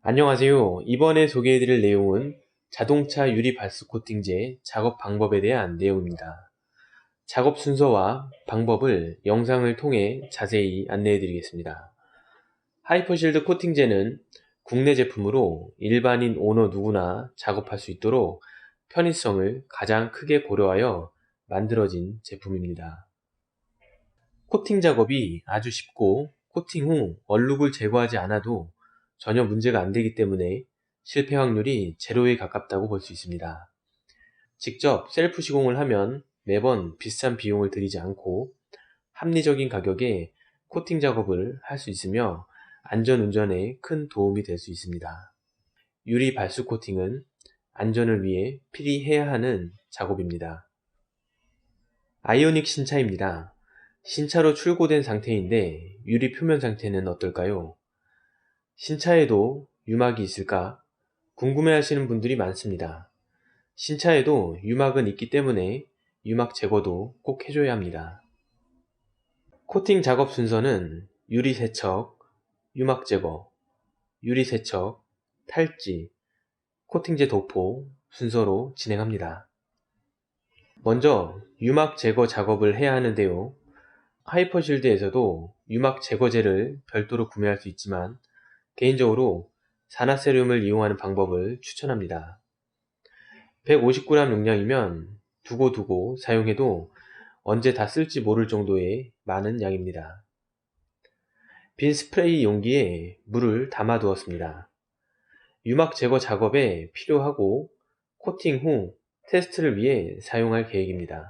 안녕하세요. 이번에 소개해드릴 내용은 자동차 유리 발수 코팅제 작업 방법에 대한 내용입니다. 작업 순서와 방법을 영상을 통해 자세히 안내해드리겠습니다. 하이퍼실드 코팅제는 국내 제품으로 일반인 오너 누구나 작업할 수 있도록 편의성을 가장 크게 고려하여 만들어진 제품입니다. 코팅 작업이 아주 쉽고 코팅 후 얼룩을 제거하지 않아도 전혀 문제가 안 되기 때문에 실패 확률이 제로에 가깝다고 볼 수 있습니다. 직접 셀프 시공을 하면 매번 비싼 비용을 들이지 않고 합리적인 가격에 코팅 작업을 할 수 있으며 안전운전에 큰 도움이 될 수 있습니다. 유리 발수 코팅은 안전을 위해 필히 해야 하는 작업입니다. 아이오닉 신차입니다. 신차로 출고된 상태인데 유리 표면 상태는 어떨까요? 신차에도 유막이 있을까 궁금해 하시는 분들이 많습니다. 신차에도 유막은 있기 때문에 유막 제거도 꼭 해줘야 합니다. 코팅 작업 순서는 유리 세척, 유막 제거, 유리 세척, 탈지, 코팅제 도포 순서로 진행합니다. 먼저 유막 제거 작업을 해야 하는데요. 하이퍼실드에서도 유막 제거제를 별도로 구매할 수 있지만 개인적으로 산화세륨을 이용하는 방법을 추천합니다. 150g 용량이면 두고두고 사용해도 언제 다 쓸지 모를 정도의 많은 양입니다. 빈 스프레이 용기에 물을 담아 두었습니다. 유막 제거 작업에 필요하고 코팅 후 테스트를 위해 사용할 계획입니다.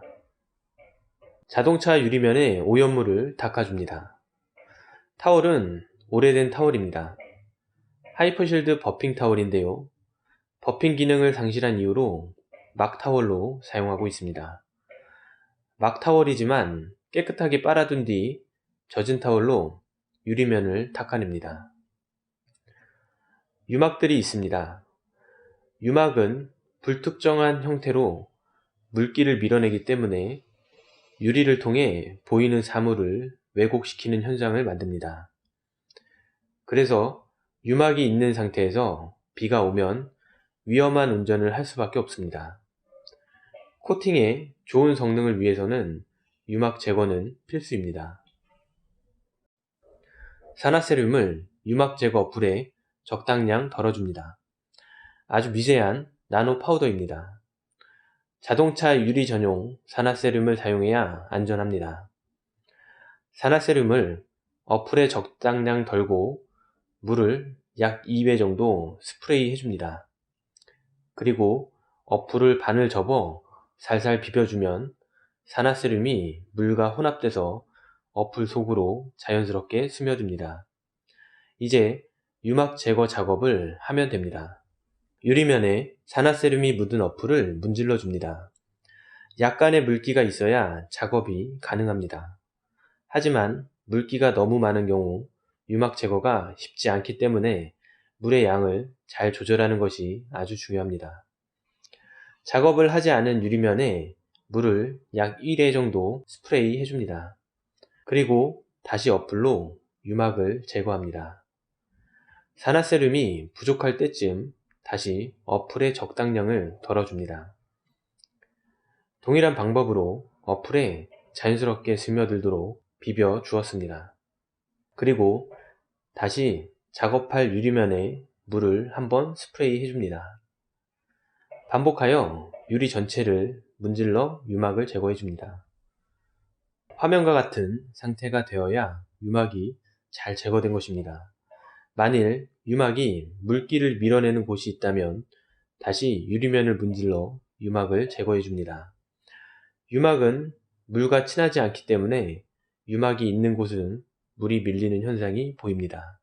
자동차 유리면에 오염물을 닦아줍니다. 타월은 오래된 타월입니다. 하이퍼실드 버핑 타월인데요. 버핑 기능을 상실한 이유로 막 타월로 사용하고 있습니다. 막 타월이지만 깨끗하게 빨아둔 뒤 젖은 타월로 유리면을 닦아냅니다. 유막들이 있습니다. 유막은 불특정한 형태로 물기를 밀어내기 때문에 유리를 통해 보이는 사물을 왜곡시키는 현상을 만듭니다. 그래서 유막이 있는 상태에서 비가 오면 위험한 운전을 할 수밖에 없습니다. 코팅의 좋은 성능을 위해서는 유막 제거는 필수입니다. 산화세륨을 유막 제거 어플에 적당량 덜어줍니다. 아주 미세한 나노 파우더입니다. 자동차 유리 전용 산화세륨을 사용해야 안전합니다. 산화세륨을 어플에 적당량 덜고 물을 약 2배 정도 스프레이 해줍니다. 그리고 어플을 반을 접어 살살 비벼주면 산화세륨이 물과 혼합돼서 어플 속으로 자연스럽게 스며듭니다. 이제 유막 제거 작업을 하면 됩니다. 유리면에 산화세륨이 묻은 어플을 문질러 줍니다. 약간의 물기가 있어야 작업이 가능합니다. 하지만 물기가 너무 많은 경우 유막 제거가 쉽지 않기 때문에 물의 양을 잘 조절하는 것이 아주 중요합니다. 작업을 하지 않은 유리면에 물을 약 1회 정도 스프레이 해줍니다. 그리고 다시 어플로 유막을 제거합니다. 산화세륨이 부족할 때쯤 다시 어플에 적당량을 덜어줍니다. 동일한 방법으로 어플에 자연스럽게 스며들도록 비벼 주었습니다. 그리고 다시 작업할 유리면에 물을 한번 스프레이 해줍니다. 반복하여 유리 전체를 문질러 유막을 제거해 줍니다. 화면과 같은 상태가 되어야 유막이 잘 제거된 것입니다. 만일 유막이 물기를 밀어내는 곳이 있다면 다시 유리면을 문질러 유막을 제거해 줍니다. 유막은 물과 친하지 않기 때문에 유막이 있는 곳은 물이 밀리는 현상이 보입니다.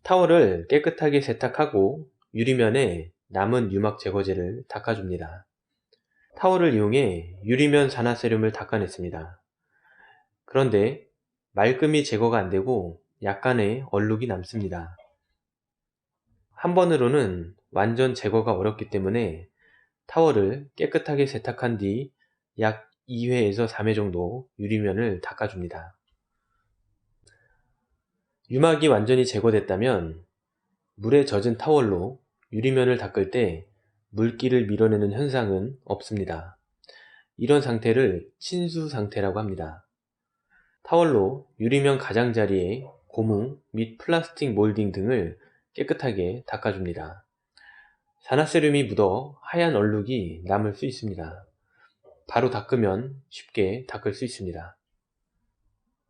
타월을 깨끗하게 세탁하고 유리면에 남은 유막 제거제를 닦아줍니다. 타월을 이용해 유리면 산화세륨을 닦아냈습니다. 그런데 말끔히 제거가 안되고 약간의 얼룩이 남습니다. 한 번으로는 완전 제거가 어렵기 때문에 타월을 깨끗하게 세탁한 뒤 약 2회에서 3회 정도 유리면을 닦아줍니다. 유막이 완전히 제거됐다면 물에 젖은 타월로 유리면을 닦을 때 물기를 밀어내는 현상은 없습니다. 이런 상태를 친수 상태라고 합니다. 타월로 유리면 가장자리에 고무 및 플라스틱 몰딩 등을 깨끗하게 닦아줍니다. 산화세륨이 묻어 하얀 얼룩이 남을 수 있습니다. 바로 닦으면 쉽게 닦을 수 있습니다.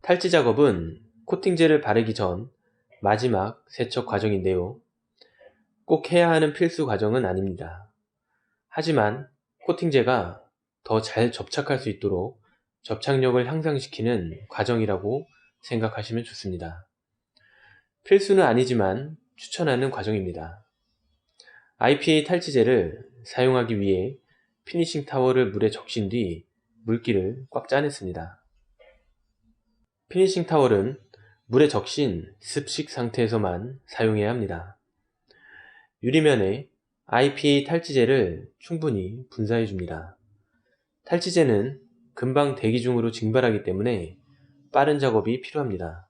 탈지 작업은 코팅제를 바르기 전 마지막 세척 과정인데요. 꼭 해야 하는 필수 과정은 아닙니다. 하지만 코팅제가 더 잘 접착할 수 있도록 접착력을 향상시키는 과정이라고 생각하시면 좋습니다. 필수는 아니지만 추천하는 과정입니다. IPA 탈지제를 사용하기 위해 피니싱 타월을 물에 적신 뒤 물기를 꽉 짜냈습니다. 피니싱 타월은 물에 적신 습식 상태에서만 사용해야 합니다. 유리면에 IPA 탈지제를 충분히 분사해 줍니다. 탈지제는 금방 대기 중으로 증발하기 때문에 빠른 작업이 필요합니다.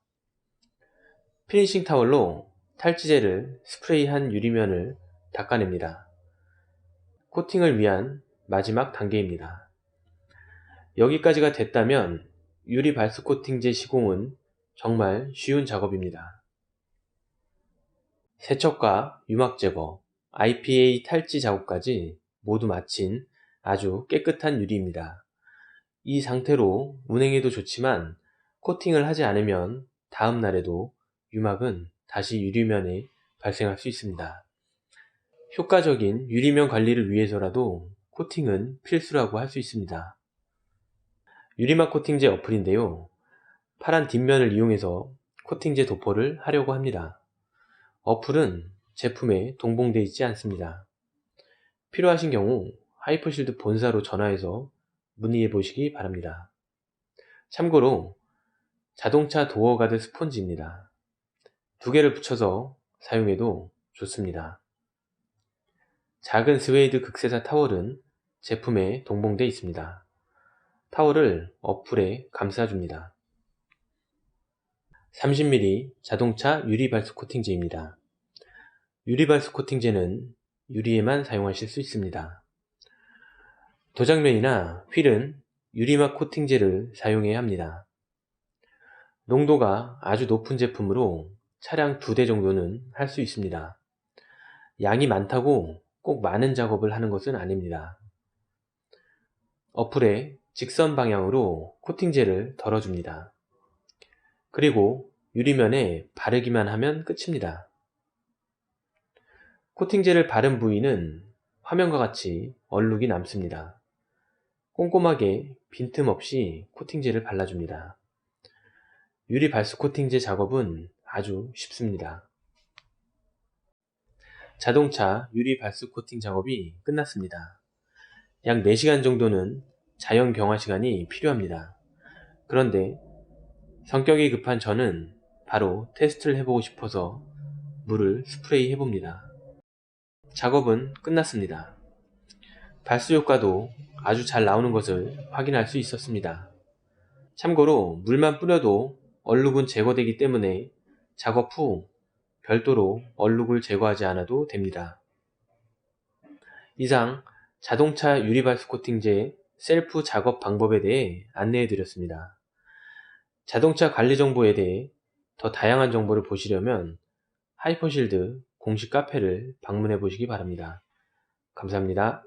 피니싱 타월로 탈지제를 스프레이한 유리면을 닦아냅니다. 코팅을 위한 마지막 단계입니다. 여기까지가 됐다면 유리 발수 코팅제 시공은 정말 쉬운 작업입니다. 세척과 유막 제거, IPA 탈지 작업까지 모두 마친 아주 깨끗한 유리입니다. 이 상태로 운행해도 좋지만 코팅을 하지 않으면 다음 날에도 유막은 다시 유리면에 발생할 수 있습니다. 효과적인 유리면 관리를 위해서라도 코팅은 필수라고 할 수 있습니다. 유리막 코팅제 어플인데요. 파란 뒷면을 이용해서 코팅제 도포를 하려고 합니다. 어플은 제품에 동봉되어 있지 않습니다. 필요하신 경우 하이퍼실드 본사로 전화해서 문의해 보시기 바랍니다. 참고로 자동차 도어가드 스폰지입니다. 두 개를 붙여서 사용해도 좋습니다. 작은 스웨이드 극세사 타월은 제품에 동봉되어 있습니다. 타월을 어플에 감싸줍니다. 30mm 자동차 유리발수 코팅제입니다. 유리발수 코팅제는 유리에만 사용하실 수 있습니다. 도장면이나 휠은 유리막 코팅제를 사용해야 합니다. 농도가 아주 높은 제품으로 차량 2대 정도는 할 수 있습니다. 양이 많다고 꼭 많은 작업을 하는 것은 아닙니다. 어플에 직선 방향으로 코팅제를 덜어줍니다. 그리고 유리면에 바르기만 하면 끝입니다. 코팅제를 바른 부위는 화면과 같이 얼룩이 남습니다. 꼼꼼하게 빈틈없이 코팅제를 발라줍니다. 유리 발수 코팅제 작업은 아주 쉽습니다. 자동차 유리 발수 코팅 작업이 끝났습니다. 약 4시간 정도는 자연 경화 시간이 필요합니다. 그런데 성격이 급한 저는 바로 테스트를 해보고 싶어서 물을 스프레이 해봅니다. 작업은 끝났습니다. 발수 효과도 아주 잘 나오는 것을 확인할 수 있었습니다. 참고로 물만 뿌려도 얼룩은 제거되기 때문에 작업 후 별도로 얼룩을 제거하지 않아도 됩니다. 이상 자동차 유리발수 코팅제 셀프 작업 방법에 대해 안내해 드렸습니다. 자동차 관리 정보에 대해 더 다양한 정보를 보시려면 하이퍼실드 공식 카페를 방문해 보시기 바랍니다. 감사합니다.